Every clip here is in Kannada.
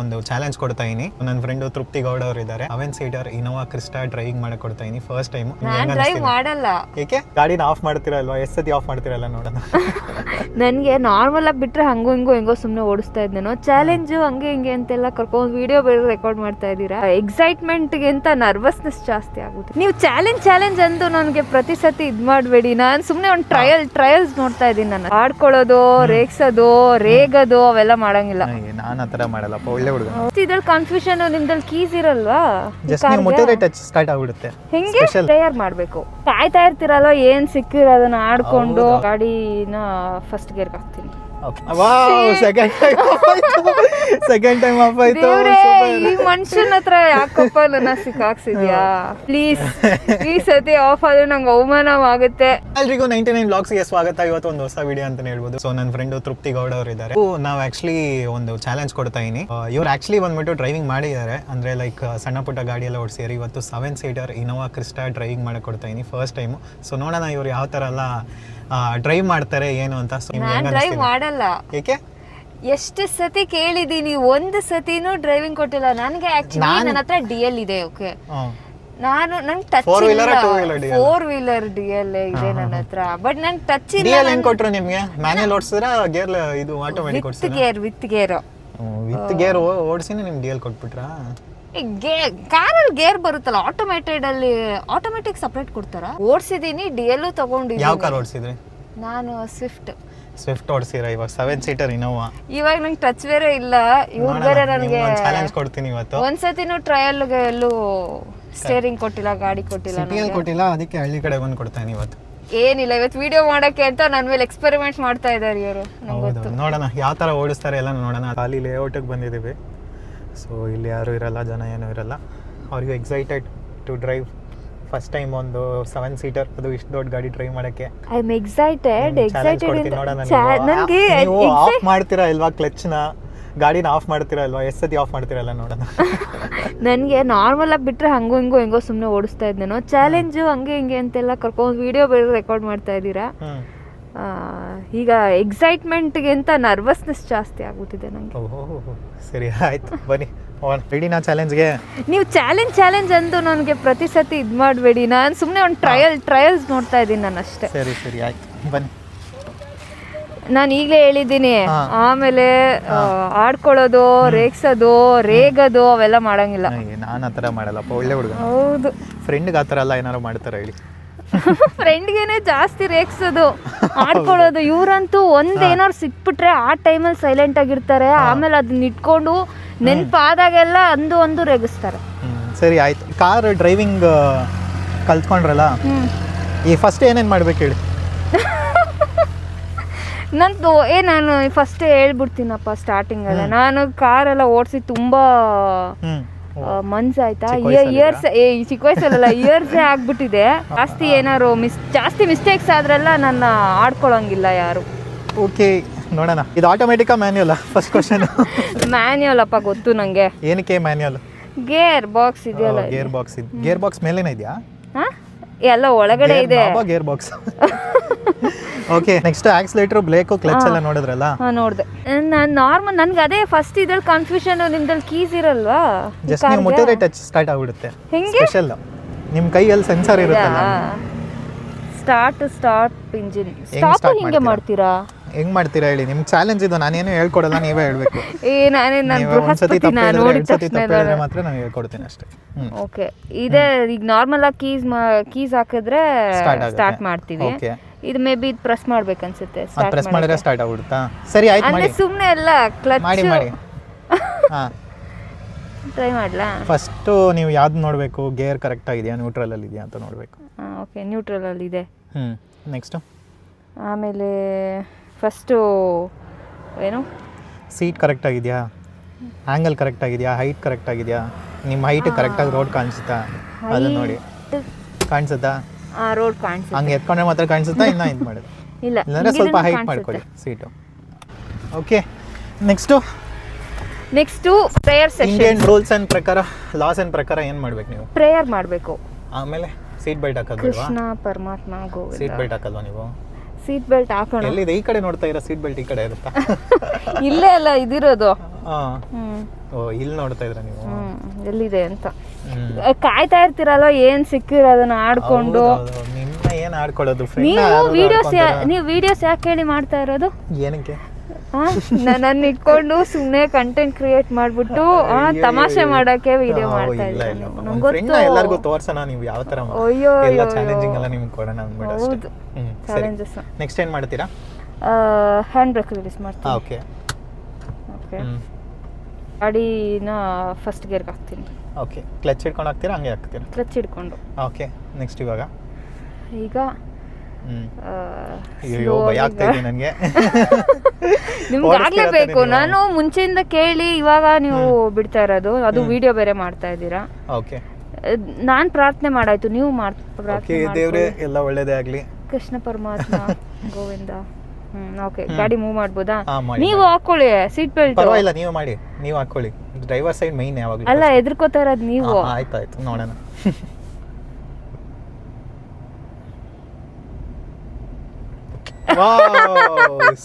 ಒಂದು ಚಾಲೆಂಜ್ ಕೊಡ್ತಾ ಇದೀನಿ. ನನ್ನ ಫ್ರೆಂಡ್ ತೃಪ್ತಿ ಗೌಡ ಅವರು ಇದ್ದಾರೆ. 7 ಸೀಟರ್ ಇನೋವಾ ಕ್ರಿಸ್ಟಾ ಡ್ರೈವಿಂಗ್ ಮಾಡಕ್ ಕೊಡ್ತಾ ಇದೀನಿ. ಫಸ್ಟ್ ಟೈಮ್ ಡ್ರೈವ್ ಮಾಡಲ್ಲ. ಏಕೆ ಗಾಡಿನ ಆಫ್ ಮಾಡ್ತಿರಲ್ವಾ? ಎಷ್ಟು ಸತಿ ಆಫ್ ಮಾಡ್ತಿರಲ್ಲ ನೋಡೋಣ. ನನಗೆ ನಾರ್ಮಲ್ ಆಗಿ ಬಿಟ್ರೆ ಹಂಗೋ ಹೆಂಗೋ ಸುಮ್ಮನೆ ಓಡಿಸ್ತಾ ಇದ್ದೇನೋ. ಚಾಲೆಂಜ್ ಹಂಗೆ ಹಿಂಗೆ ಅಂತೆಲ್ಲ ಕರ್ಕೊಂಡು ವಿಡಿಯೋ ಬೇರೆ ರೆಕಾರ್ಡ್ ಮಾಡ್ತಾ ಇದ್ದೀರಾ. ಎಕ್ಸೈಟ್ಮೆಂಟ್ಗೆ ಅಂತ ನರ್ವಸ್ನೆಸ್ ಜಾಸ್ತಿ ಆಗುತ್ತೆ. ನೀವು ಚಾಲೆಂಜ್ ಅಂದು ನನಗೆ ಪ್ರತಿ ಸತಿ ಇದ್ ಮಾಡಬೇಡಿ. ನಾನು ಸುಮ್ಮನೆ ಒಂದು ಟ್ರಯಲ್ಸ್ ನೋಡ್ತಾ ಇದ್ದೀನಿ. ನಾನು ಆಡ್ಕೊಳ್ಳೋದು, ರೇಗ್ಸೋದು, ರೇಗೋದು ಅವೆಲ್ಲ ಮಾಡಂಗಿಲ್ಲ. ನಾನು ಆ ಥರ ಮಾಡಲ್ಲಪ್ಪ, ಒಳ್ಳೆ ಹುಡುಗ. ಇದ್ರಲ್ಲಿ ಕನ್ಫ್ಯೂಷನ್, ನಿಮ್ದಲ್ಲಿ ಕೀಸ್ ಇರಲ್ವಾ? ಜಸ್ಟ್ ನೀವು ಮುಟ್ಟಿದ್ರೆ ಟಚ್ ಸ್ಟಾರ್ಟ್ ಆಗ್ಬಿಡುತ್ತೆ. ಹೆಂಗೆ ಪ್ರೇಯರ್ ಮಾಡ್ಬೇಕು? ಕಾಯ್ತಾ ಇರ್ತಿರಲ್ವ, ಏನ್ ಸಿಕ್ಕಿರೋ ಅದನ್ನ ಆಡ್ಕೊಂಡು ಗಾಡಿನ ಫಸ್ಟ್ ಗೇರ್ ಹಾಕ್ತೀನಿ. ಸೆಕೆಂಡ್ ಟೈಮ್ ಆಫ್ ಆಯ್ತು. ಈ ಮನುಷ್ಯನ ಹತ್ರ ಯಾಕಪ್ಪ ನನ್ನ ಸಿಕ್ಕಾಕ್ಸಿದ್ಯಾ? ಪ್ಲೀಸ್ ಈ ಸತಿ ಆಫ್ ಆದ್ರೆ ನಂಗೆ ಅವಮಾನವಾಗುತ್ತೆ. ಎಲ್ರಿಗೂ 99 ವ್ಲಾಗ್ಸ್ಗೆ ಸ್ವಾಗತ. ಇವತ್ತು ಒಂದು ಹೊಸ ವಿಡಿಯೋ ಅಂತಾನೆ ಹೇಳ್ಬೋದು. ಸೊ ನನ್ನ ಫ್ರೆಂಡ್ ತೃಪ್ತಿ ಗೌಡ ಅವರು ಇದ್ದಾರೆ. ನಾವು ಆಕ್ಚುಲಿ ಒಂದು ಚಾಲೆಂಜ್ ಕೊಡ್ತಾ ಇದೀನಿ. ಇವ್ರು ಆಕ್ಚುಲಿ ಬಂದ್ಬಿಟ್ಟು ಡ್ರೈವಿಂಗ್ ಮಾಡಿದ್ದಾರೆ. ಅಂದ್ರೆ ಲೈಕ್ ಸಣ್ಣ ಪುಟ್ಟ ಗಾಡಿ ಎಲ್ಲ ಓಡಿಸಿದ್ದಾರೆ. ಇವತ್ತು 7 ಸೀಟರ್ ಇನೋವಾ ಕ್ರಿಸ್ಟಾ ಡ್ರೈವಿಂಗ್ ಮಾಡಕ್ ಕೊಡ್ತಾ ಇದೀನಿ ಫಸ್ಟ್ ಟೈಮ್. ಸೊ ನೋಡೋಣ ಇವ್ರು ಯಾವ ತರ ಎಲ್ಲ ಡ್ರೈವ್ ಮಾಡ್ತಾರೆ ಏನು ಅಂತ. ಡ್ರೈವ್ ಮಾಡಲ್ಲ. ಏಕೆ? ಎಷ್ಟು ಸತಿ ಕೇಳಿದೀನಿ, ಒಂದು ಸತಿನೂ ಡ್ರೈವಿಂಗ್ ಕೊಟ್ಟಿಲ್ಲ ನನಗೆ. ಆಕ್ಚುಲಿ ನನ್ನ ಹತ್ರ DL ಇದೆ. ಓಕೆ, ನಂಗೆ ಟಚ್ ಇಲ್ಲ. 4 ವೀಲರ್ DL ಇದೆ ನನ್ನ ಹತ್ರ. ಬಟ್ ನಂಗೆ ಟಚ್ ಇಲ್ಲ. DL ಹೆಂಗ್ ಕೊಟ್ರು ನಿಮ್ಗೆ? ಮ್ಯಾನ್ಯಲ್ ಓಡಿಸಿದ್ರಾ ಗೇರ್ ಇದು ಆಟೋಮ್ಯಾಟಿಕ್ ಓಡಿಸಿದ್ರಾ? ವಿತ್ ಗೇರ್ ಓಡಿಸಿನೇ ನಿಮ್ಗೆ DL ಕೊಟ್ಬಿಟ್ರಾ? ಕಾರಲ್ಲಿ ಗೇರ್ ಬರುತ್ತಲ್ಲ ಆಟೋಮೆಟಿಕ್ ಸಪರೇಟ್ ಕೊಡ್ತಾರ. ಓಡಿಸಿದೀನಿ, DL ತಗೊಂಡಿದ್ದೀನಿ. ಯಾವ ಕಾರ್ ಓಡಿಸಿದ್ರಿ? ನಾನು ಸ್ವಿಫ್ಟ್ ಓಡಿಸಿರಾ? ಇವಾಗ 7 ಸೀಟರ್ ಇನೋವಾ. ಇವಾಗ ನಂಗೆ ಟಚ್ ಬೇರೆ ಇಲ್ಲ. ಇವ್ರು ಬೇರೆ ನನಗೆ ಚಾಲೆಂಜ್ ಕೊಡ್ತೀನಿ ಇವತ್ತು. ಒಂದ್ಸತಿನೂ ಟ್ರಯಲ್ಗೆ ಎಲ್ಲೂ ಸ್ಟೇರಿಂಗ್ ಕೊಟ್ಟಿಲ್ಲ, ಗಾಡಿ ಕೊಟ್ಟಿಲ್ಲ, ಕೊಟ್ಟಿಲ್ಲ. ಅದಕ್ಕೆ ಹಳ್ಳಿ ಕಡೆ ಬಂದು ಕೊಡ್ತಾನೆ ಇವತ್ತು. ಏನಿಲ್ಲ, ಇವತ್ತು ವಿಡಿಯೋ ಮಾಡಕ್ಕೆ ಅಂತ ನನ್ನ ಮೇಲೆ ಎಕ್ಸ್ಪೆರಿಮೆಂಟ್ ಮಾಡ್ತಾ ಇದ್ದಾರೆ ಇವರು. ನೋಡೋಣ ಯಾವ ತರ ಓಡಿಸ್ತಾರೆ ಎಲ್ಲ ನೋಡೋಣ. ಖಾಲಿ ಲೇಔಟ್ಗೆ ಬಂದಿದ್ದೀವಿ. ಸೊ ಇಲ್ಲಿ ಯಾರು ಇರಲ್ಲ, ಜನ ಏನೂ ಇರಲ್ಲ. ಅವ್ರಿಗೂ excited to drive. First time ಒಂದು 7 ಸೀಟರ್, ಅದು ಇಷ್ಟು ದೊಡ್ಡ ಗಾಡಿ ಡ್ರೈವ್ ಮಾಡಕ್ಕೆ. I am excited. ನನಗೆ ಆಫ್ ಮಾಡ್ತೀರಾ ಇಲ್ವಾ ಕ್ಲಚ್ನ? ಗಾಡಿನ ಆಫ್ ಮಾಡ್ತೀರಾ ಇಲ್ವಾ? ಎಷ್ಟು ಸತಿ ಆಫ್ ಮಾಡ್ತೀರಲ್ಲ ನೋಡೋಣ. ನನಗೆ ನಾರ್ಮಲ್ ಆಗಿ ಬಿಟ್ರೆ ಹಂಗೋ ಹೆಂಗೋ ಸುಮ್ಮನೆ ಓಡಿಸ್ತಾ ಇದ್ದೇನೋ. ಚಾಲೆಂಜ್ ಹಂಗೆ ಹಿಂಗೆ ಅಂತೆಲ್ಲ ಕರ್ಕೊಂಡು ವಿಡಿಯೋ ಬೇರೆ ರೆಕಾರ್ಡ್ ಮಾಡ್ತಾ ಇದ್ದೀರಾ. ಈಗ ಎಕ್ಸೈಟ್ಮೆಂಟ್ಗೆ ಅಂತ ನರ್ವಸ್ನೆಸ್ ಜಾಸ್ತಿ ಆಗುತ್ತಿದೆ ನನಗೆ. ಸರಿ ಆಯ್ತು, ಬನ್ನಿ ರೆಡಿನಾ ಚಾಲೆಂಜ್ಗೆ? ನೀವು ಚಾಲೆಂಜ್ ಅಂದು ನನಗೆ ಪ್ರತಿ ಸತಿ ಇದು ಮಾಡಬೇಡಿ. ನಾನು ಸುಮ್ಮನೆ ಒಂದು ಟ್ರಯಲ್ಸ್ ನೋಡ್ತಾ ಇದ್ದೀನಿ ನಾನು ಅಷ್ಟೇ. ಸರಿ ಆಯ್ತು, ಬನ್ನಿ. ನಾನು ಈಗಲೇ ಹೇಳಿದ್ದೀನಿ. ಆಮೇಲೆ ಆಡ್ಕೊಳ್ಳೋದು, ರೇಗ್ಸೋದು, ರೇಗೋದು ಅವೆಲ್ಲ ಮಾಡಂಗಿಲ್ಲ. ನಾನು ಆ ಥರ ಮಾಡಲ್ಲಪ್ಪ, ಒಳ್ಳೆ ಹುಡುಗ. ಹೌದು, ಫ್ರೆಂಡ್ಗೆ ಆ ಥರ ಎಲ್ಲ ಏನಾರು ಮಾಡ್ತಾರೆ ಹೇಳಿ? ಫ್ರೆಂಡ್ಗೆನೆ ಜಾಸ್ತಿ ರೇಗ್ಸೋದು, ಆಡ್ಕೊಳ್ಳೋದು. ಇವ್ರಂತೂ ಏನಾರು ಸಿಕ್ಬಿಟ್ರೆ ಆ ಟೈಮಲ್ಲಿ ಸೈಲೆಂಟ್ ಆಗಿರ್ತಾರೆ. ಆಮೇಲೆ ಅದನ್ನ ಇಟ್ಕೊಂಡು ನೆನಪಾದಾಗೆಲ್ಲ ಒಂದು ರೇಗಿಸ್ತಾರೆ. ಸರಿ ಆಯ್ತು. ಕಾರ್ ಡ್ರೈವಿಂಗ್ ಕಲ್ತ್ಕೊಂಡ್ರಲ್ಲ, ಈ ಫಸ್ಟ್ ಏನೇನು ಮಾಡ್ಬೇಕು ಹೇಳಿ? ನಾನು ಫಸ್ಟ್ ಹೇಳ್ಬಿಡ್ತೀನಪ್ಪ ಸ್ಟಾರ್ಟಿಂಗಲ್ಲ. ನಾನು ಕಾರೆಲ್ಲ ಓಡಿಸಿ ತುಂಬಾ ಮಂಜಾಯ್ತಾ, ಚಿಕ್ಕ ವಯಸ್ಸಲ್ಲ ಇಯರ್ಸೇ ಆಗ್ಬಿಟ್ಟಿದೆ. ಜಾಸ್ತಿ ಮಿಸ್ಟೇಕ್ಸ್ ಆದ್ರೆಲ್ಲ ನನ್ನ ಆಡ್ಕೊಳಂಗಿಲ್ಲ ಯಾರು. ಓಕೆ, ನೋಡೋಣ. ಇದು ಆಟೋಮೆಟಿಕಾ ಮ್ಯಾನ್ಯುಯಲ್? First question. ಮ್ಯಾನ್ಯುಯಲ್ ಅಪ್ಪ, ಗೊತ್ತು ನಂಗೆ. ಏನಕ್ಕೆ ಮ್ಯಾನ್ಯುಯಲ್? ಗೇರ್ ಬಾಕ್ಸ್ ಇದೆಯಲ್ಲ. ಗೇರ್ ಬಾಕ್ಸ್ ಮೇಲೇನೆ ಇದೆಯಾ? ಎಲ್ಲ ಒಳಗಡೆ ಇದೆ gear box. Okay, next accelerator, brake, clutch ಎಲ್ಲ ನೋಡಿದ್ರಲ್ಲ? ನೋಡಿದೆ. ನಾನು ನಾರ್ಮಲ್, ನನ್ಗೆ ಅದೇ ಫಸ್ಟ್ ಇದ್ರಲ್ಲಿ ಕನ್ಫ್ಯೂಷನ್, ನಿಮ್ದಲ್ಲಿ ಕೀಸ್ ಇರಲ್ವಾ? ಜಸ್ಟ್ ನೀವು ಮುಟ್ಟಿದ್ರೆ ಟಚ್ ಸ್ಟಾರ್ಟ್ ಆಗ್ಬಿಡುತ್ತೆ. ಹೆಂಗೆ? ಸ್ಪೆಷಲ್ ನಿಮ್ಮ ಕೈಯಲ್ಲಿ ಸೆನ್ಸರ್ ಇರುತ್ತಲ್ಲ. ಸ್ಟಾರ್ಟ್ ಇಂಜಿನ್ ಸ್ಟಾಪ್ ಹಿಂಗೆ ಮಾಡ್ತೀರಾ? ಹೆಂಗ್ ಮಾಡ್ತೀರಾ ಹೇಳಿ? ನಿಮ್ ಚಾಲೆಂಜ್ ಇದು, ನಾನೇನು ಹೇಳ್ಕೊಡಲ್ಲ, ನೀವೇ ಹೇಳ್ಬೇಕು. ಮಾತ್ರ ನಾನು ಹೇಳ್ಕೊಡ್ತೀನಿ ಅಷ್ಟೇ. ಓಕೆ, ಇದೇ ಈಗ ನಾರ್ಮಲ್ ಆಗಿ ಕೀಸ್ ಹಾಕಿದ್ರೆ ಸ್ಟಾರ್ಟ್ ಮಾಡ್ತೀವಿ. ಇದು ಮೇ ಬಿ ಪ್ರೆಸ್ ಮಾಡ್ಬೇಕು ಅನ್ಸುತ್ತೆ. ಪ್ರೆಸ್ ಮಾಡಿದ್ರೆ ಸ್ಟಾರ್ಟ್ ಆಗ್ಬಿಡುತ್ತಾ? ಸರಿ ಆಯ್ತು, ಮಾಡಿ. ಸುಮ್ಮನೆ ಎಲ್ಲ ಕ್ಲಚ್ ಮಾಡಿ. ಟ್ರೈ ಮಾಡ್ಲಾ? ಫಸ್ಟ್ ನೀವು ಯಾವ್ದು ನೋಡಬೇಕು? ಗೇರ್ ಕರೆಕ್ಟ್ ಆಗಿದೆಯಾ, ನ್ಯೂಟ್ರಲ್ ಅಲ್ಲಿ ಇದೆಯಾ ಅಂತ ನೋಡಬೇಕು. ಓಕೆ, ನ್ಯೂಟ್ರಲ್ ಅಲ್ಲಿ ಇದೆ. ನೆಕ್ಸ್ಟ್ ಆಮೇಲೆ ಫಸ್ಟು ಏನು, ಸೀಟ್ ಕರೆಕ್ಟ್ ಆಗಿದೆಯಾ, ಆ್ಯಂಗಲ್ ಕರೆಕ್ಟ್ ಆಗಿದೆಯಾ, ಹೈಟ್ ಕರೆಕ್ಟ್ ಆಗಿದೆಯಾ, ನಿಮ್ಮ ಹೈಟ್ ಕರೆಕ್ಟಾಗಿ ರೋಡ್ ಕಾಣಿಸುತ್ತಾ ಅದನ್ನ ನೋಡಿ. ಕಾಣಿಸುತ್ತಾ? ರೋಡ್ ಕಾಣಿಸುತ್ತೆ. ಹಂಗೆ ಎತ್ಕೊಂಡ್ರೆ ಮಾತ್ರ ಕಾಣಿಸುತ್ತಾ? ಇನ್ನ ಇದು ಮಾಡೋದು ಇಲ್ಲ, ಇಲ್ಲಾಂದ್ರೆ ಸ್ವಲ್ಪ ಹೈಟ್ ಮಾಡ್ಕೊಳ್ಳಿ seat. Okay, next prayer session. Indian rules and ಪ್ರಕಾರ, ಲಾಸ್ ಅಂಡ್ ಪ್ರಕಾರ ಏನು ಮಾಡ್ಬೇಕು ನೀವು? ಪ್ರೇಯರ್ ಮಾಡಬೇಕು. ಆಮೇಲೆ ಸೀಟ್ ಬೆಲ್ಟ್ ಹಾಕೋದು. ಕೃಷ್ಣ ಪರಮಾತ್ಮ ಗೋವಿಂದ. ಸೀಟ್ ಬೆಲ್ಟ್ ಹಾಕಲ್ವಾ ನೀವು? ಸೀಟ್ ಬೆಲ್ಟ್ ಹಾಕೋಣ. ಎಲ್ಲಿದೆ? ಈ ಕಡೆ ನೋಡ್ತಾ ಇರೋ ಸೀಟ್ ಬೆಲ್ಟ್ ಈ ಕಡೆ ಇರುತ್ತಾ? ಇಲ್ಲೇ ಅಲ್ಲ ಇದಿರೋದು. ಓ ಇಲ್ಲಿ ನೋಡ್ತಾ ಇದ್ರ ನೀವು? ಎಲ್ಲಿದೆ ಅಂತ ಕಾಯ್ತಾ ಇರ್ತೀರಲ್ಲ, ಏನ್ ಸಿಕ್ಕಿರೋ ಅದನ್ನ ಆಡ್ಕೊಂಡು. ನಿಮ್ಮ ಏನ್ ಆಡ್ಕೊಳ್ಳೋದು? ನೀವು ವಿಡಿಯೋಸ್ ಯಾಕೆ ಹೇಳಿ ಮಾಡ್ತಾ ಇರೋದು? ಏನಕ್ಕೆ? ನನ್ನ ಇಟ್ಕೊಂಡು ಸುಮ್ನೆ ಕಂಟೆಂಟ್ ಕ್ರಿಯೇಟ್ ಮಾಡ್ಬಿಟ್ಟು ತಮಾಷೆ ಮಾಡಕ್ಕೆ ವಿಡಿಯೋ ಮಾಡ್ತಾ ಇದ್ದೀನಿ. ಎಲ್ಲರಿಗೂ ತೋರ್ಸೋಣ ನೀವು ಯಾವ ತರ ಚಾಲೆಂಜಿಂಗ್ ಎಲ್ಲ ನಿಮ್ಗೆ ಕೊಡೋಣ ಅಂದ್ಬಿಟ್ಟು. ಚಾಲೆಂಜಸ್. ನೆಕ್ಸ್ಟ್ ಏನ್ ಮಾಡ್ತೀರಾ? ಹ್ಯಾಂಡ್ ಬ್ರೇಕ್ ರಿಲೀಸ್ ಮಾಡ್ತೀನಿ. Okay okay. ಗಾಡಿನ ಫಸ್ಟ್ ಗೇರ್ಗೆ ಹಾಕ್ತೀನಿ. ಓಕೆ. ಕ್ಲಚ್ ಹಿಡ್ಕೊಂಡು ಹಾಕ್ತೀರಾ ಹಂಗೆ ಹಾಕ್ತೀರಾ? ಕ್ಲಚ್ ಹಿಡ್ಕೊಂಡು. ಓಕೆ. ನೆಕ್ಸ್ಟ್ ಇವಾಗ ಈಗ ಅಯ್ಯೋ ಭಯ ಆಗ್ತಾ ಇದೆ ನನಗೆ. ನಿಮ್ಗೆ ಆಗ್ಲೇಬೇಕು. ನಾನು ಮುಂಚೆಯಿಂದ ಕೇಳಿ ಇವಾಗ ನೀವು ಬಿಡ್ತಾ ಇರೋದು, ಅದು ವಿಡಿಯೋ ಬೇರೆ ಮಾಡ್ತಾ ಇದ್ದೀರಾ. ಓಕೆ. ನಾನ್ ಪ್ರಾರ್ಥನೆ ಮಾಡಾಯ್ತು, ನೀವು ಓಕೆ. ದೇವ್ರೆ ಎಲ್ಲ ಒಳ್ಳೇದೇ ಆಗ್ಲಿ. ಕೃಷ್ಣ ಪರಮಾತ್ಮ ಗೋವಿಂದ. ಓಕೆ. ಗಾಡಿ ಮೂವ್ ಮಾಡ್ಬೋದಾ? ನೀವು ಹಾಕೊಳ್ಳಿ ಸೀಟ್ ಬೆಲ್ಟ್. ಪರವಾಗಿಲ್ಲ, ನೀವು ಮಾಡಿ, ನೀವು ಹಾಕೊಳ್ಳಿ. ಡ್ರೈವರ್ ಸೈಡ್ ಮೈನ್ ಯಾವಾಗಲೂ. ಅಲ್ಲ, ಎದ್ರಕೋತಾ ಇರೋದು ನೀವು. ಆಯ್ತಾಯ್ತು, ನೋಡೋಣ.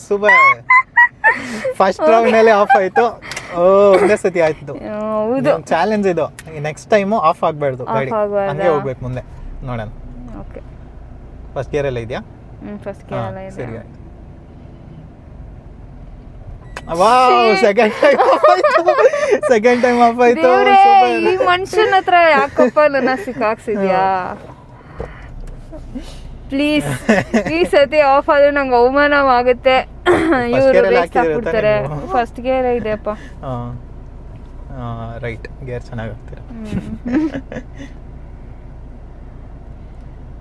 ಸೂಪರ್. ಫಸ್ಟ್ ರೌಂಡ್ ಮೇಲೆ ಆಫ್ ಆಯ್ತು. ಒಂದೇ ಸತಿ ಆಯ್ತು. ಚಾಲೆಂಜ್ ಇದು. ನೆಕ್ಸ್ಟ್ ಟೈಮು ಆಫ್ ಆಗ್ಬಾರ್ದು ಗಾಡಿ, ಹಂಗೆ ಹೋಗ್ಬೇಕು ಮುಂದೆ. ನೋಡೋಣ. ಓಕೆ. ಫಸ್ಟ್ ಗೇರ್ ಎಲ್ಲ ಇದೆಯಾ? ಫಸ್ಟ್ ಗೇರ್ ಎಲ್ಲ ಇದೆ. ಸರಿ ಆಯ್ತು. ವಾವ್, ಸೆಕೆಂಡ್ ಟೈಮ್ ಆಫ್ ಆಯ್ತು. ಈ ಮನುಷ್ಯನ ಹತ್ರ ಯಾಕಪ್ಪ ನನ್ನ ಸಿಕ್ಕಾಕ್ಸಿದ್ಯಾ? ಪ್ಲೀಸ್ ಈ ಸತಿ ಆಫ್ ಆದ್ರೆ ನಂಗೆ ಅವಮಾನವಾಗುತ್ತೆ. ಇವರು ರೇಸ್ ಹಾಕ್ಬಿಡ್ತಾರೆ. ಫಸ್ಟ್ ಗೇರ್ ಇದೆಯಪ್ಪ. ರೈಟ್ ಗೇರ್ ಚೆನ್ನಾಗಿ ಹಾಕ್ತೀರಾ.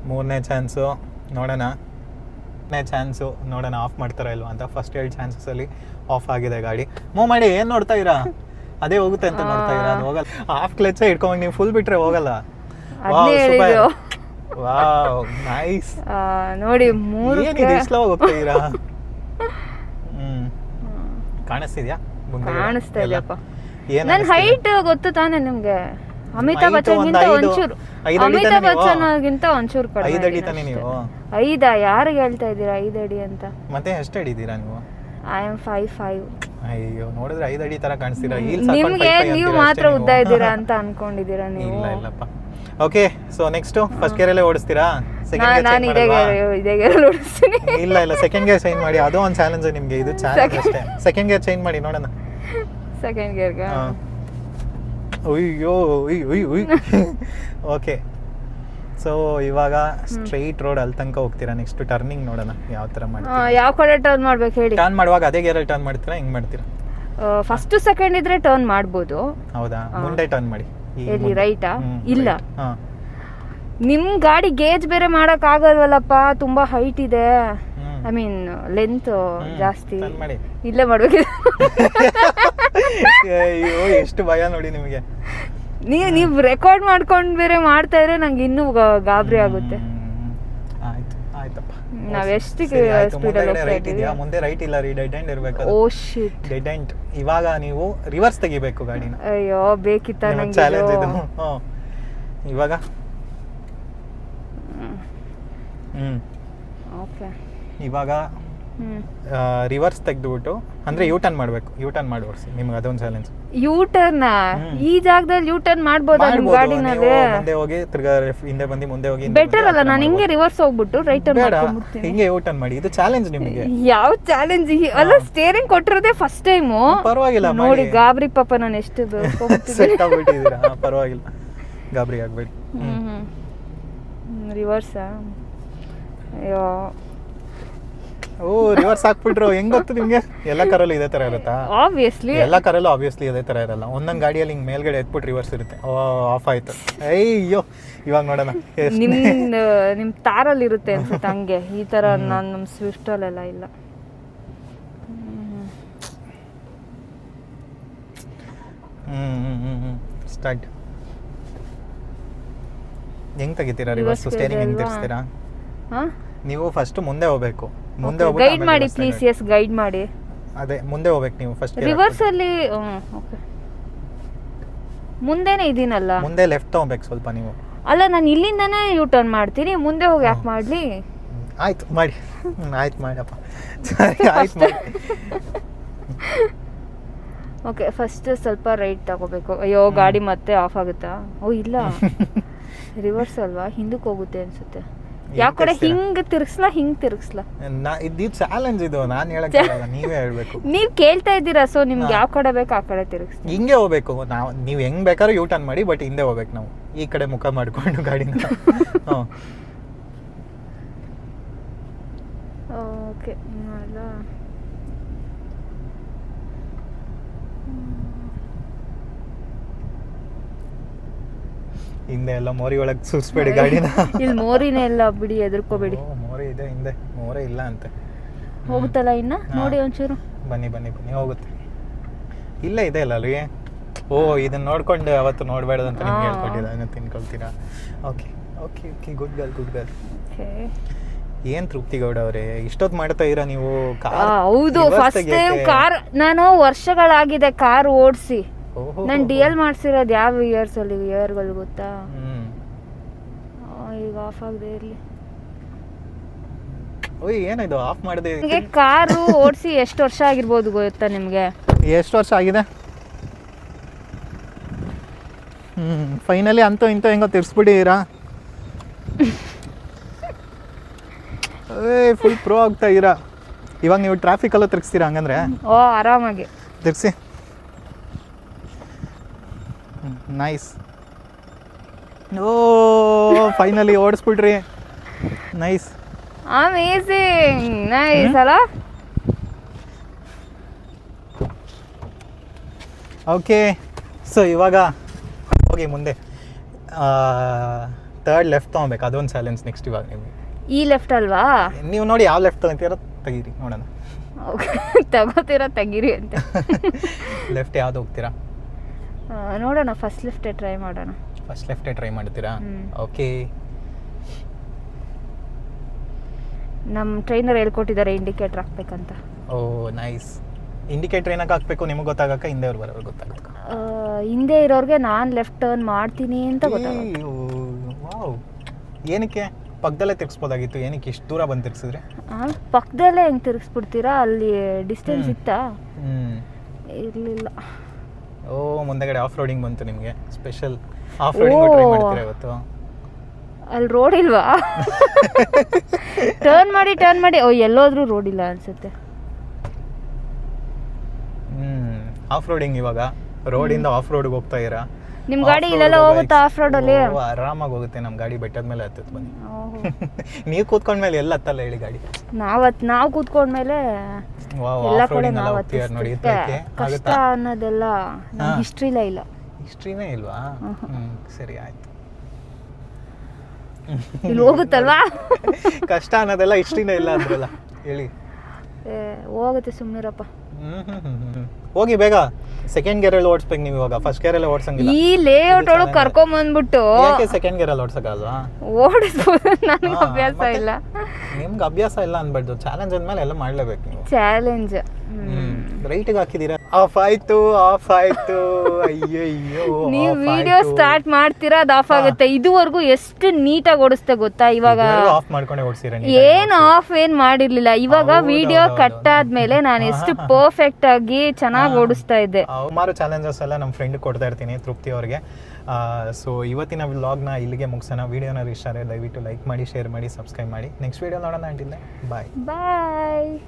ಮೂರನೇ ಚಾನ್ಸು ನೋಡೋಣ. ಆಫ್ ಮಾಡ್ತಾರ ಇಲ್ವಾ ಅಂತ. ಫಸ್ಟ್ 2 ಚಾನ್ಸಸ್ ಅಲ್ಲಿ ಆಫ್ ಆಗಿದೆ ಗಾಡಿ. ಮೂವ್ ಮಾಡಿ. ಏನ್ ನೋಡ್ತಾ ಇರಾ? ಅದೇ ಹೋಗುತ್ತೆ ಅಂತ ನೋಡ್ತಾ ಇರಾ? ಅದು ಹೋಗಲ್ಲ. ಹಾಫ್ ಕ್ಲಚ್ ಇಟ್ಕೊಂಡು ನೀವು ಫುಲ್ ಬಿಟ್ರೆ ಹೋಗಲ್ಲ. Wow, nice. ನೋಡಿ, ಮೂರು ಏನಿದೆ ಸ್ಲೋ ಹೋಗ್ತಾ ಇರಾ? ಕಾಣಿಸ್ತಿದ್ಯಾ? ಕಾಣಿಸ್ತಾ ಇದೆಯಪ್ಪ. ನನ್ನ ಹೈಟ್ ಗೊತ್ತು ತಾನೆ ನಿಮ್ಗೆ? ಅಮಿತಾಬ್ ಬಚ್ಚನ್ಗಿಂತ ಒಂಚೂರು ಕಡಿಮೆ. 5 ಅಡಿ ತಾನೆ ನೀವು? 5? ಯಾರಿಗೆ ಹೇಳ್ತಾ ಇದ್ದೀರಾ 5 ಅಡಿ ಅಂತ? ಮತ್ತೆ ಎಷ್ಟು ಅಡಿ ಇದ್ದೀರಾ ನೀವು? I am 5'5". ಅಯ್ಯೋ, ನೋಡಿದ್ರೆ 5 ಅಡಿ ತರ ಕಾಣಿಸ್ತೀರಾ. ನಿಮ್ಗೆ ನೀವು ಮಾತ್ರ ಉದ್ದ ಇದ್ದೀರಾ ಅಂತ ಅನ್ಕೊಂಡಿದ್ದೀರಾ ನೀವು? ಇಲ್ಲ ಇಲ್ಲಪ್ಪ. Okay. So next first gear ಅಲ್ಲೇ ಓಡಿಸ್ತೀರಾ? ನಾನು ಇದೇ ಗೇರ್ ಓಡಿಸ್ತೀನಿ. ಇಲ್ಲ, ಸೆಕೆಂಡ್ ಗೇರ್ ಚೇಂಜ್ ಮಾಡಿ. ಅದು ಒಂದು ಚಾಲೆಂಜ್ ನಿಮ್ಗೆ. ಇದು ಚಾಲೆಂಜ್ ಅಷ್ಟೇ. ಸೆಕೆಂಡ್ ಗೇರ್ ಚೇಂಜ್ ಮಾಡಿ ನೋಡೋಣ. ಸೆಕೆಂಡ್ ಗೇರ್ಗೆ. ಅಯ್ಯೋ, ಓಕೆ. ಸೊ ಇವಾಗ ಸ್ಟ್ರೈಟ್ ರೋಡ್ ಅಲ್ಲಿ ತನಕ ಹೋಗ್ತೀರಾ. ನೆಕ್ಸ್ಟ್ ಟರ್ನಿಂಗ್ ನೋಡೋಣ ಯಾವ ತರ ಮಾಡ್ತೀರಾ. ಯಾವ ಕಡೆ ಟರ್ನ್ ಮಾಡ್ಬೇಕು ಹೇಳಿ? ಟರ್ನ್ ಮಾಡುವಾಗ ಅದೇ ಗೇರಲ್ಲಿ ಟರ್ನ್ ಮಾಡ್ತೀರಾ, ಹೆಂಗ್ ಮಾಡ್ತೀರಾ? ಫಸ್ಟ್ ಸೆಕೆಂಡ್ ಇದ್ರೆ ಟರ್ನ್ ಮಾಡ್ಬೋದು. ಹೌದಾ? ಮುಂದೆ ಟರ್ನ್ ಮಾಡಿ. ಎಲ್ಲಿ? ರೈಟಾ? ಇಲ್ಲ, ನಿಮ್ ಗಾಡಿ ಗೇಜ್ ಬೇರೆ ಮಾಡಕ್ ಆಗಲ್ವಲ್ಲಪ್ಪ, ತುಂಬಾ ಹೈಟ್ ಇದೆ. ಐ ಮೀನ್ ಲೆಂತ್ ಜಾಸ್ತಿ. ಇಲ್ಲೇ ಮಾಡ್ಬೇಕಿದೆ. ಅಯ್ಯೋ, ಎಷ್ಟು ಭಯ ನೋಡಿ ನಿಮಗೆ. ನೀವು ರೆಕಾರ್ಡ್ ಮಾಡ್ಕೊಂಡು ಬೇರೆ ಮಾಡ್ತಾ ಇದ್ರೆ ನಂಗೆ ಇನ್ನೂ ಗಾಬರಿ ಆಗುತ್ತೆ. ಆಯ್ತಪ್ಪ. ನಾವ್ ಎಷ್ಟು ಸ್ಪೀಡಲ್ಲಿ ಹೋಗ್ತಾ ಇದ್ದೀವಿ. ಮುಂದೆ ರೈಟ್ ಇಲ್ಲ ರೀ, ಡೆಡ್ ಎಂಡ್ ಇರಬೇಕು. ಓ ಶಿಟ್, ಡೆಡ್ ಎಂಡ್. ಇವಾಗ ನೀವು ರಿವರ್ಸ್ ತೆಗಿಬೇಕು ಗಾಡಿನ. ಅಯ್ಯೋ, ಬೇಕಿತ್ತ ನಂಗೆ ಚಾಲೆಂಜ್ ಇದು. ಇವಾಗ ಓಕೆ. ಇವಾಗ ರಿವರ್ಸ್ ತೆಗೆದುಬಿಟ್ಟು ಅಂದ್ರೆ ಯೂ ಟರ್ನ್ ಮಾಡಬೇಕು. ಯೂ ಟರ್ನ್ ಮಾಡಿ ಓಡಿಸಿ. ನಿಮ್ಗೆ ಅದೊಂದು ಚಾಲೆಂಜ್. ಯೂ ಟರ್ನ್ ಈ ಜಾಗದಲ್ಲಿ ಯೂ ಟರ್ನ್ ಮಾಡ್ಬೋದಾ ನಿಮ್ಮ ಗಾಡಿನಲ್ಲಿ? ಮುಂದೆ ಹೋಗಿ ತಿರ್ಗಾ ಹಿಂದೆ ಬಂದು ಮುಂದೆ ಹೋಗಿ. ಬೆಟರ್ ಅಲ್ಲ, ನಾನು ಹಿಂಗೆ ರಿವರ್ಸ್ ಹೋಗ್ಬಿಟ್ಟು ರೈಟ್ ಟರ್ನ್ ಮಾಡ್ಕೊಂಡ್ಬಿಡ್ತೀನಿ. ಹಿಂಗೆ ಯೂ ಟರ್ನ್ ಮಾಡಿ. ಇದು ಚಾಲೆಂಜ್ ನಿಮಗೆ. ಯಾವ ಚಾಲೆಂಜ್? ಅಲ್ಲ, ಸ್ಟೇರಿಂಗ್ ಕೊಟ್ಟಿರೋದೇ ಫಸ್ಟ್ ಟೈಮ್. ಪರವಾಗಿಲ್ಲ ನೋಡಿ, ಗಾಬರಿ ಪಾಪ ನಾನು ಎಷ್ಟು ಸೆಟ್ ಆಗ್ಬಿಟ್ಟಿದ್ದೀರಾ. ಪರವಾಗಿಲ್ಲ, ಗಾಬರಿ ಆಗ್ಬೇಡಿ. ರಿವರ್ಸಾ? ಅಯ್ಯೋ, ಓ, ರಿವರ್ಸ್ ಹಾಕ್ಬಿಟ್ರು. ಹೆಂಗ್ ಗೊತ್ತು ನಿಮ್ಗೆ? ಎಲ್ಲ ಕಾರಲ್ಲೂ ಇದೇ ತರ ಇರುತ್ತಾ? ಆಬ್ವಿಯಸ್ಲಿ ಎಲ್ಲ ಕಾರಲ್ಲೂ ಆಬ್ವಿಯಸ್ಲಿ ಇದೇ ತರ ಇರಲ್ಲ. ಒಂದೊಂದು ಗಾಡಿಯಲ್ಲಿ ಹಿಂಗ್ ಮೇಲ್ಗಡೆ ಎತ್ಬಿಟ್ಟು ರಿವರ್ಸ್ ಇರುತ್ತೆ. ಆಫ್ ಆಯ್ತು. ಅಯ್ಯೋ, ಇವಾಗ ನೋಡೋಣ. ನಿಮ್ ತಾರಲ್ಲಿ ಇರುತ್ತೆ ಅನ್ಸುತ್ತೆ ಹಂಗೆ. ಈ ತರ ನಮ್ಮ ಸ್ವಿಫ್ಟ್ ಅಲ್ಲೆಲ್ಲ ಇಲ್ಲ. ಸ್ಟಾರ್ಟ್. ಹೆಂಗ್ ತೆಗಿತೀರಾ ರಿವರ್ಸ್? ಸ್ಟೇರಿಂಗ್ ಹೆಂಗ್ ತಿರ್ಸ್ತೀರಾ? ನೀವು ಫಸ್ಟ್ ಮುಂದೆ ಹೋಗ್ಬೇಕು. ಮುಂದೆ ಹೋಗ್ಬೇಕು. ಗೈಡ್ ಮಾಡಿ ಪ್ಲೀಸ್. ಎಸ್, ಗೈಡ್ ಮಾಡಿ. ಅದೇ ಮುಂದೆ ಹೋಗ್ಬೇಕು ನೀವು ಫಸ್ಟ್. ರಿವರ್ಸ್ ಅಲ್ಲಿ ಓಕೆ. ಮುಂದೆನೇ ಇದೀನಲ್ಲ. ಮುಂದೆ ಲೆಫ್ಟ್ ತಗೋಬೇಕು ಸ್ವಲ್ಪ ನೀವು. ಅಲ್ಲ, ನಾನು ಇಲ್ಲಿಂದನೇ ಯೂ ಟರ್ನ್ ಮಾಡ್ತೀನಿ. ಮುಂದೆ ಹೋಗಿ ಯಾಕೆ ಮಾಡ್ಲಿ? ಆಯ್ತು, ಮಾಡಿ. ಆಯ್ತು, ಮಾಡಪ್ಪ. ಆಯ್ತು, ಮಾಡಿ. ಓಕೆ ಫಸ್ಟ್ ಸ್ವಲ್ಪ ರೈಟ್ ತಗೋಬೇಕು. ಅಯ್ಯೋ ಗಾಡಿ ಮತ್ತೆ ಆಫ್ ಆಗುತ್ತಾ? ಓ ಇಲ್ಲ ರಿವರ್ಸ್ ಅಲ್ವಾ, ಹಿಂದಕ್ಕೆ ಹೋಗುತ್ತೆ ಅನ್ಸುತ್ತೆ. ಯಾವ ಕಡೆ ಹಿಂಗೆ ತಿರ್ಗಿಸ್ಲಾ ಹಿಂಗೆ ತಿರ್ಗಿಸ್ಲಾ? ಇದು ಚಾಲೆಂಜ್, ಇದು ನಾನು ಹೇಳಕ್ಕಾಗಲ್ಲ, ನೀವೇ ಹೇಳ್ಬೇಕು. ನೀವು ಕೇಳ್ತಾ ಇದ್ದೀರಾ, ಸೊ ನಿಮ್ಗೆ ಯಾವ ಕಡೆ ಬೇಕು ಆ ಕಡೆ ತಿರ್ಗಿಸ್ತೀವಿ. ಹಿಂಗೆ ಹೋಗ್ಬೇಕು ನಾವು, ನೀವು ಹೆಂಗ್ ಬೇಕಾದ್ರೂ ಯೂ ಟರ್ನ್ ಮಾಡಿ, ಬಟ್ ಹಿಂದೆ ಹೋಗ್ಬೇಕು ನಾವು, ಈ ಕಡೆ ಮುಖ ಮಾಡ್ಕೊಂಡು ಗಾಡಿನ. ಹಾಂ ಓಕೆ ಅಲ್ಲ ಹಿಂದೆ ಎಲ್ಲ ಮೋರಿ ಒಳಗೆ ಸುರಿಸ್ಬೇಡಿ ಗಾಡಿನ. ಇಲ್ಲಿ ಮೋರಿನೇ ಇಲ್ಲ ಬಿಡಿ, ಎದುರ್ಕೋಬೇಡಿ. ಮೋರಿ ಇದೆ ಹಿಂದೆ, ಮೋರೇ ಇಲ್ಲ ಅಂತೆ. ಹೋಗುತ್ತಲ್ಲ ಇನ್ನ ನೋಡಿ ಒಂಚೂರು. ಬನ್ನಿ ಬನ್ನಿ ಬನ್ನಿ, ಹೋಗುತ್ತೆ. ಇಲ್ಲೇ ಇದೆ ಅಲ್ಲ ಅಲ್ಲಿ. ಓ ಇದನ್ನ ನೋಡ್ಕೊಂಡು ಅವತ್ತು ನೋಡ್ಬೇಡದಂತ ನಿಮ್ಗೆ ಹೇಳ್ಕೊಟ್ಟಿದ್ದ, ತಿನ್ಕೊಳ್ತೀರಾ? Okay okay okay, good girl good girl. ಏನ್ ತೃಪ್ತಿ ಗೌಡ ಅವರೇ, ಇಷ್ಟೊತ್ತು ಮಾಡ್ತಾ ಇರಾ ನೀವು? ಹೌದು, ಫಸ್ಟ್ ಟೈಮ್ ಕಾರ್ ನಾನು ವರ್ಷಗಳಾಗಿದೆ ಕಾರ್ ಓಡಿಸಿ. ನಾನು DL ಮಾಡ್ಸಿರೋದು ಯಾವ ಇಯರ್ಸ್ ಅಲ್ಲಿ, ಇಯರ್ಗಳು ಗೊತ್ತಾ? ಈಗ ಆಫ್ ಆಗದೆ ಇರ್ಲಿ. ಓಯ್ ಏನಿದು ಆಫ್ ಮಾಡಿದೆ? ನಿಮಗೆ ಕಾರು ಓಡಿಸಿ ಎಷ್ಟು ವರ್ಷ ಆಗಿರ್ಬೋದು ಗೊತ್ತಾ ನಿಮಗೆ? ಎಷ್ಟು ವರ್ಷ ಆಗಿದೆ? ಫೈನಲಿ ಅಂತೂ ಇಂತೂ ಹೆಂಗೋ ತಿರ್ಸ್ಬಿಟ್ಟಿದ್ದೀರಾ. ಫುಲ್ ಪ್ರೋ ಆಗ್ತಾ ಇದ್ದೀರಾ. ಇವಾಗ ನೀವು ಟ್ರಾಫಿಕಲ್ಲೂ ತಿರ್ಗಿಸ್ತೀರಾ ಹಂಗಂದ್ರೆ? ಓ ಆರಾಮಾಗಿ ತಿರ್ಗಿಸಿ. ನೈಸ್. ಓ ಫೈನಲಿ ಓಡಿಸ್ಬಿಟ್ರಿ. ನೈಸ್, ಅಮೇಜಿಂಗ್, ನೈಸ್ ಅಲ್ಲ? ಓಕೆ, ಸೊ ಇವಾಗ ಹೋಗಿ ಮುಂದೆ ಥರ್ಡ್ ಲೆಫ್ಟ್ ತೊಗೊಬೇಕು, ಅದೊಂದು ಚಾಲೆಂಜ್ ನೆಕ್ಸ್ಟ್. ಇವಾಗ ನೀವು ಈ ಲೆಫ್ಟ್ ಅಲ್ವಾ? ನೀವು ನೋಡಿ ಯಾವ ಲೆಫ್ಟ್ ತೊಗೊತೀರೋ ತೆಗೀರಿ ನೋಡೋಣ. ತಗೋತೀರಾ ತೆಗೀರಿ ಅಂತ. ಲೆಫ್ಟ್ ಯಾವ್ದು ಹೋಗ್ತೀರಾ ನೋಡೋಣ, ಫಸ್ಟ್ ಲೆಫ್ಟೇ ಟ್ರೈ ಮಾಡೋಣ. ಫಸ್ಟ್ ಲೆಫ್ಟೇ ಟ್ರೈ ಮಾಡ್ತೀರಾ? ಓಕೆ. ನಮ್ಮ ಟ್ರೈನರ್ ಹೇಳ್ಕೊಟ್ಟಿದ್ದಾರೆ ಇಂಡಿಕೇಟರ್ ಹಾಕ್ಬೇಕಂತ. ಓ ನೈಸ್. ಇಂಡಿಕೇಟರ್ ಏನಕ್ಕೆ ಹಾಕ್ಬೇಕು ನಿಮಗೆ ಗೊತ್ತಾಗಕ್ಕ? ಹಿಂದೆ ಅವ್ರು ಬರೋರು ಗೊತ್ತಾಗುತ್ತೆ. ಹಿಂದೆ ಇರೋರಿಗೆ ನಾನು ಲೆಫ್ಟ್ ಟರ್ನ್ ಮಾಡ್ತೀನಿ ಅಂತ ಗೊತ್ತಾಗುತ್ತೆ. ವಾವ್, ಏನಕ್ಕೆ ಪಕ್ಕದಲ್ಲೇ ತಿರ್ಗಿಸ್ಬೋದಾಗಿತ್ತು, ಏನಕ್ಕೆ ಇಷ್ಟು ದೂರ ಬಂದು ತಿರ್ಗಿಸಿದ್ರೆ? ಪಕ್ಕದಲ್ಲೇ ಹೆಂಗೆ ತಿರ್ಗಿಸ್ಬಿಡ್ತೀರಾ? ಅಲ್ಲಿ ಡಿಸ್ಟೆನ್ಸ್ ಇತ್ತಾ? ಇರಲಿಲ್ಲ. ಓ ಮುಂದೆಗಡೆ ಆಫ್ ರೋಡಿಂಗ್ ಬಂತು ನಿಮಗೆ, ಸ್ಪೆಷಲ್ ಆಫ್ ರೋಡಿಂಗ್ ಟ್ರೈ ಮಾಡ್ತೀರಾ ಇವತ್ತು? ಅಲ್ಲಿ ರೋಡ್ ಇಲ್ವಾ? ಟರ್ನ್ ಮಾಡಿ ಓ ಎಲ್ಲೋದ್ರೂ ರೋಡ್ ಇಲ್ಲ ಅನ್ಸುತ್ತೆ. ಆಫ್ ರೋಡಿಂಗ್, ಇವಾಗ ರೋಡಿಂದ ಆಫ್ ರೋಡ್ಗೆ ಹೋಗ್ತಾ ಇರಾ? ನಿಮ್ಮ ಗಾಡಿ ಇಲ್ಲೆಲ್ಲ ಹೋಗುತ್ತಾ ಆಫ್ ರೋಡ್ ಅಲ್ಲಿ? ಆರಾಮಾಗಿ ಹೋಗುತ್ತೆ, ನಮ್ಮ ಗಾಡಿ ಬೆಟ್ಟದ ಮೇಲೆ ಹತ್ತುತ್ತೆ. ಬನ್ನಿ. ನೀವು ಕೂತ್ಕೊಂಡ್ಮೇಲೆ ಎಲ್ಲ ಹತ್ತಲ್ಲ ಹೇಳಿ ಗಾಡಿ? ನಾವು ಕೂತ್ಕೊಂಡ್ಮೇಲೆ ಎಲ್ಲ ಕಡೆ ನಾವು ನೋಡಿ. ಕಷ್ಟ ಅನ್ನೋದೆಲ್ಲ ನಮ್ಮ ಹಿಸ್ಟ್ರಿಲೇ ಇಲ್ಲ. ಹಿಸ್ಟ್ರಿನೇ ಇಲ್ವಾ? ಸರಿ ಆಯ್ತು. ಇಲ್ಲಿ ಹೋಗುತ್ತಲ್ವಾ? ಕಷ್ಟ ಅನ್ನೋದೆಲ್ಲ ಹಿಸ್ಟ್ರಿನೇ ಇಲ್ಲ ಅಂದ್ರಲ್ಲ, ಹೇಳಿ. ಹೋಗುತ್ತೆ ಸುಮ್ಮನಿರಪ್ಪ. ಹೋಗಿ ಬೇಗ. ಸೆಕೆಂಡ್ ಗೇರ್ ಅಲ್ಲಿ ಓಡಿಸ್ಬೇಕು ನೀವು ಇವಾಗ, ಫಸ್ಟ್ ಗೇರ್ ಅಲ್ಲಿ ಓಡಿಸಂಗಿಲ್ಲ. ಈ ಲೇಔಟ್ ಒಳಗೆ ಕರ್ಕೊಂಡ್ ಬಂದ್ಬಿಟ್ಟು ಯಾಕೆ ಸೆಕೆಂಡ್ ಗೇರ್ ಅಲ್ಲಿ ಓಡಿಸಕ್ಕಾಗಲ್ವಾ? ಓಡಿಸ್ಬೋದು, ನನಗೆ ಅಭ್ಯಾಸ ಇಲ್ಲ. ನಿಮ್ಗೆ ಅಭ್ಯಾಸ ಇಲ್ಲ ಅನ್ಬಾರ್ದು, ಚಾಲೆಂಜ್ ಅಂದ್ಮೇಲೆ ಎಲ್ಲ ಮಾಡ್ಲೇಬೇಕು ನೀವು. ಚಾಲೆಂಜ್ ರೈಟ್ಗೆ ಹಾಕಿದೀರಾ? ಆಫ್ ಆಯ್ತು. ಅಯ್ಯೋ, ನೀವು ವಿಡಿಯೋ ಸ್ಟಾರ್ಟ್ ಮಾಡ್ತೀರಾ, ಅದು ಆಫ್ ಆಗುತ್ತೆ. ಇದುವರೆಗೂ ಎಷ್ಟು ನೀಟಾಗಿ ಓಡಿಸ್ತೆ ಗೊತ್ತಾ? ಇವಾಗ ಆಫ್ ಮಾಡ್ಕೊಂಡೆ ಓಡಿಸಿರ? ಏನು ಆಫ್ ಏನ್ ಮಾಡಿರ್ಲಿಲ್ಲ. ಇವಾಗ ವಿಡಿಯೋ ಕಟ್ ಆದ್ಮೇಲೆ ನಾನು ಎಷ್ಟು ಪರ್ಫೆಕ್ಟ್ ಆಗಿ ಚೆನ್ನಾಗಿ ಓಡಿಸ್ತಾ ಇದ್ದೆ. ಸುಮಾರು ಚಾಲೆಂಜಸ್ ಎಲ್ಲ ನಮ್ಮ ಫ್ರೆಂಡ್ ಕೊಡ್ತಾ ಇರ್ತೀನಿ, ತೃಪ್ತಿ ಅವ್ರಿಗೆ. ಸೊ ಇವತ್ತಿನ ವ್ಲಾಗ್ನ ಇಲ್ಲಿಗೆ ಮುಗಿಸೋಣ. ವಿಡಿಯೋನ ಇಷ್ಟ ಆದರೆ ದಯವಿಟ್ಟು ಲೈಕ್ ಮಾಡಿ, ಶೇರ್ ಮಾಡಿ, ಸಬ್ಸ್ಕ್ರೈಬ್ ಮಾಡಿ. ನೆಕ್ಸ್ಟ್ ವಿಡಿಯೋ ನೋಡೋಣ. ಅಂಟಿಲ್ಲ, ಬಾಯ್.